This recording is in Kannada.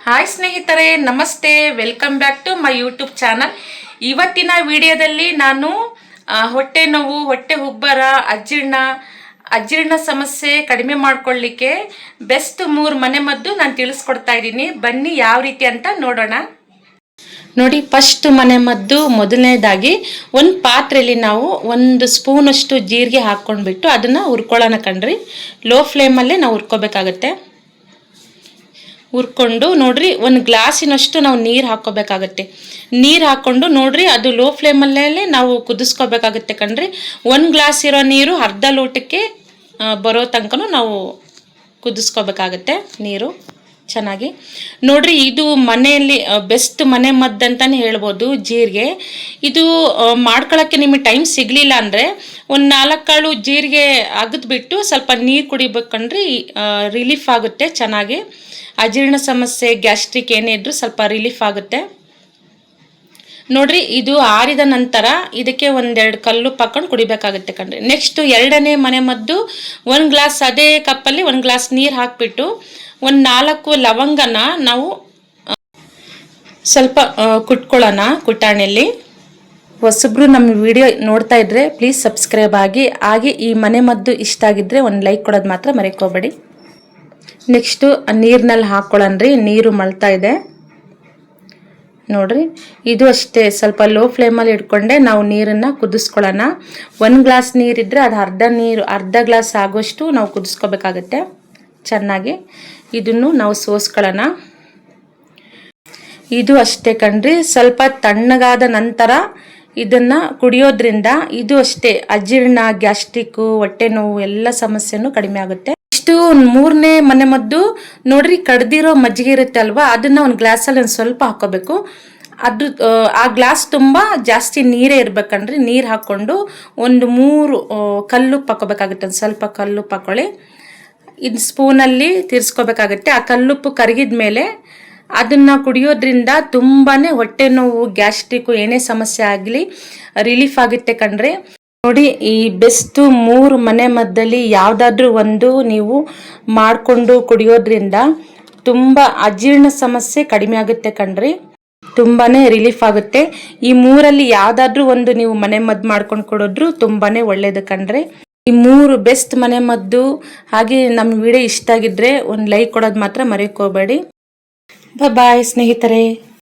ಹಾಯ್ ಸ್ನೇಹಿತರೆ, ನಮಸ್ತೆ. Welcome back to my YouTube channel. ಇವತ್ತಿನ ವಿಡಿಯೋದಲ್ಲಿ ನಾನು ಹೊಟ್ಟೆ ನೋವು, ಹೊಟ್ಟೆ ಉಬ್ಬರ, ಅಜೀರ್ಣ ಸಮಸ್ಯೆ ಕಡಿಮೆ ಮಾಡ್ಕೊಳ್ಳಿಕ್ಕೆ ಬೆಸ್ಟ್ 3 ಮನೆಮದ್ದು ನಾನು ತಿಳಿಸ್ಕೊಡ್ತಾ ಇದ್ದೀನಿ. ಬನ್ನಿ ಯಾವ ರೀತಿ ಅಂತ ನೋಡೋಣ. ನೋಡಿ, ಫಸ್ಟ್ ಮನೆಮದ್ದು ಮೊದಲನೇದಾಗಿ ಒಂದು ಪಾತ್ರೆಯಲ್ಲಿ ನಾವು 1 ಸ್ಪೂನಷ್ಟು ಜೀರಿಗೆ ಹಾಕ್ಕೊಂಡ್ಬಿಟ್ಟು ಅದನ್ನು ಹುರ್ಕೊಳ್ಳೋಣ ಕಣ್ರಿ. ಲೋ ಫ್ಲೇಮಲ್ಲೇ ನಾವು ಹುರ್ಕೋಬೇಕಾಗತ್ತೆ. ಹುರ್ಕೊಂಡು ನೋಡ್ರಿ, 1 ಗ್ಲಾಸಿನಷ್ಟು ನಾವು ನೀರು ಹಾಕ್ಕೋಬೇಕಾಗತ್ತೆ. ನೀರು ಹಾಕ್ಕೊಂಡು ನೋಡ್ರಿ, ಅದು ಲೋ ಫ್ಲೇಮಲ್ಲೇ ನಾವು ಕುದಿಸ್ಕೋಬೇಕಾಗತ್ತೆ ಕಣ್ರಿ. 1 ಗ್ಲಾಸ್ ಇರೋ ನೀರು ಅರ್ಧ ಲೋಟಕ್ಕೆ ಬರೋ ತನಕನೂ ನಾವು ಕುದಿಸ್ಕೋಬೇಕಾಗತ್ತೆ ನೀರು ಚೆನ್ನಾಗಿ. ನೋಡ್ರಿ, ಇದು ಮನೆಯಲ್ಲಿ ಬೆಸ್ಟ್ ಮನೆ ಮದ್ದು ಅಂತಲೇ ಹೇಳ್ಬೋದು. ಜೀರಿಗೆ ಇದು ಮಾಡ್ಕೊಳ್ಳೋಕ್ಕೆ ನಿಮಗೆ ಟೈಮ್ ಸಿಗಲಿಲ್ಲ ಅಂದರೆ 4 ಕಾಳು ಜೀರಿಗೆ ಅಗದ್ಬಿಟ್ಟು ಸ್ವಲ್ಪ ನೀರು ಕುಡಿಬೇಕಂಡ್ರಿ, ರಿಲೀಫ್ ಆಗುತ್ತೆ ಚೆನ್ನಾಗಿ. ಅಜೀರ್ಣ ಸಮಸ್ಯೆ, ಗ್ಯಾಸ್ಟ್ರಿಕ್ ಏನೇ ಇದ್ರೂ ಸ್ವಲ್ಪ ರಿಲೀಫ್ ಆಗುತ್ತೆ ನೋಡ್ರಿ. ಇದು ಆರಿದ ನಂತರ ಇದಕ್ಕೆ 1-2 ಕಲ್ಲುಪ್ಪು ಹಾಕೊಂಡು ಕುಡಿಬೇಕಾಗುತ್ತೆ ಕಣ್ರಿ. ನೆಕ್ಸ್ಟ್ 2ನೇ ಮನೆ ಮದ್ದು, 1 ಗ್ಲಾಸ್ ಅದೇ ಕಪ್ಪಲ್ಲಿ 1 ಗ್ಲಾಸ್ ನೀರು ಹಾಕಿಬಿಟ್ಟು 4 ಲವಂಗನ ನಾವು ಸ್ವಲ್ಪ ಕುಟ್ಕೊಳ್ಳೋಣ ಕುಟ್ಟಾಣಿಯಲ್ಲಿ. ಹೊಸಬ್ರು ನಮ್ಮ ವಿಡಿಯೋ ನೋಡ್ತಾ ಇದ್ರೆ ಪ್ಲೀಸ್ ಸಬ್ಸ್ಕ್ರೈಬ್ ಆಗಿ. ಹಾಗೆ ಈ ಮನೆ ಮದ್ದು ಇಷ್ಟ ಆಗಿದ್ರೆ 1 ಲೈಕ್ ಕೊಡೋದು ಮಾತ್ರ ಮರೆಕೋಬೇಡಿ. ನೆಕ್ಸ್ಟು ನೀರಿನಲ್ಲಿ ಹಾಕ್ಕೊಳ್ಳೋಣ್ರಿ. ನೀರು ಮಳ್ತಾ ಇದೆ ನೋಡ್ರಿ. ಇದು ಅಷ್ಟೇ, ಸ್ವಲ್ಪ ಲೋ ಫ್ಲೇಮಲ್ಲಿ ಇಟ್ಕೊಂಡೆ ನಾವು ನೀರನ್ನು ಕುದಿಸ್ಕೊಳ್ಳೋಣ. 1 ಗ್ಲಾಸ್ ನೀರಿದ್ರೆ ಅದು ಅರ್ಧ ಗ್ಲಾಸ್ ಆಗೋಷ್ಟು ನಾವು ಕುದಿಸ್ಕೋಬೇಕಾಗತ್ತೆ ಚೆನ್ನಾಗಿ. ಇದನ್ನು ನಾವು ಸೋಸ್ಕೊಳ್ಳೋಣ. ಇದು ಅಷ್ಟೇ ಕಣ್ರಿ, ಸ್ವಲ್ಪ ತಣ್ಣಗಾದ ನಂತರ ಇದನ್ನು ಕುಡಿಯೋದ್ರಿಂದ ಇದು ಅಷ್ಟೇ ಅಜೀರ್ಣ, ಗ್ಯಾಸ್ಟ್ರಿಕ್ಕು, ಹೊಟ್ಟೆ ನೋವು ಎಲ್ಲ ಸಮಸ್ಯೆನೂ ಕಡಿಮೆ ಆಗುತ್ತೆ. ಇಷ್ಟು 3ನೇ ಮನೆ ಮದ್ದು ನೋಡ್ರಿ, ಕಡ್ದಿರೋ ಮಜ್ಜಿಗೆ ಇರುತ್ತೆ ಅಲ್ವಾ, ಅದನ್ನ 1 ಗ್ಲಾಸಲ್ಲಿ ಸ್ವಲ್ಪ ಹಾಕೋಬೇಕು. ಆ ಗ್ಲಾಸ್ ತುಂಬ ಜಾಸ್ತಿ ನೀರೇ ಇರ್ಬೇಕಂಡ್ರಿ. ನೀರು ಹಾಕ್ಕೊಂಡು 3 ಕಲ್ಲುಪ್ಪು ಹಾಕೋಬೇಕಾಗುತ್ತೆ. ಒಂದು ಸ್ವಲ್ಪ ಕಲ್ಲುಪ್ಪು ಹಾಕೊಳ್ಳಿ. ಇದು ಸ್ಪೂನಲ್ಲಿ ತಿರ್ಸ್ಕೋಬೇಕಾಗತ್ತೆ. ಆ ಕಲ್ಲುಪ್ಪು ಕರಗಿದ ಮೇಲೆ ಅದನ್ನು ಕುಡಿಯೋದ್ರಿಂದ ತುಂಬಾ ಹೊಟ್ಟೆ ನೋವು, ಗ್ಯಾಸ್ಟ್ರಿಕ್ಕು ಏನೇ ಸಮಸ್ಯೆ ಆಗಲಿ ರಿಲೀಫ್ ಆಗುತ್ತೆ ಕಣ್ರಿ. ನೋಡಿ, ಈ ಬೆಸ್ಟ್ 3 ಮನೆ ಮದ್ದಲ್ಲಿ ಯಾವುದಾದ್ರೂ ಒಂದು ನೀವು ಮಾಡಿಕೊಂಡು ಕುಡಿಯೋದ್ರಿಂದ ತುಂಬ ಅಜೀರ್ಣ ಸಮಸ್ಯೆ ಕಡಿಮೆ ಆಗುತ್ತೆ ಕಣ್ರಿ. ತುಂಬಾ ರಿಲೀಫ್ ಆಗುತ್ತೆ. ಈ 3ರಲ್ಲಿ ಯಾವುದಾದ್ರೂ ಒಂದು ನೀವು ಮನೆ ಮದ್ದು ಮಾಡ್ಕೊಂಡು ಕೊಡೋದ್ರು ತುಂಬಾ ಒಳ್ಳೇದು ಕಣ್ರಿ. ಈ 3 ಬೆಸ್ಟ್ ಮನೆ ಮದ್ದು. ಹಾಗೆ ನಮ್ಮ ವಿಡಿಯೋ ಇಷ್ಟ ಆಗಿದ್ರೆ 1 ಲೈಕ್ ಕೊಡೋದು ಮಾತ್ರ ಮರೆಯೋಕೋಬೇಡಿ. ಬಾಯ್ ಸ್ನೇಹಿತರೆ.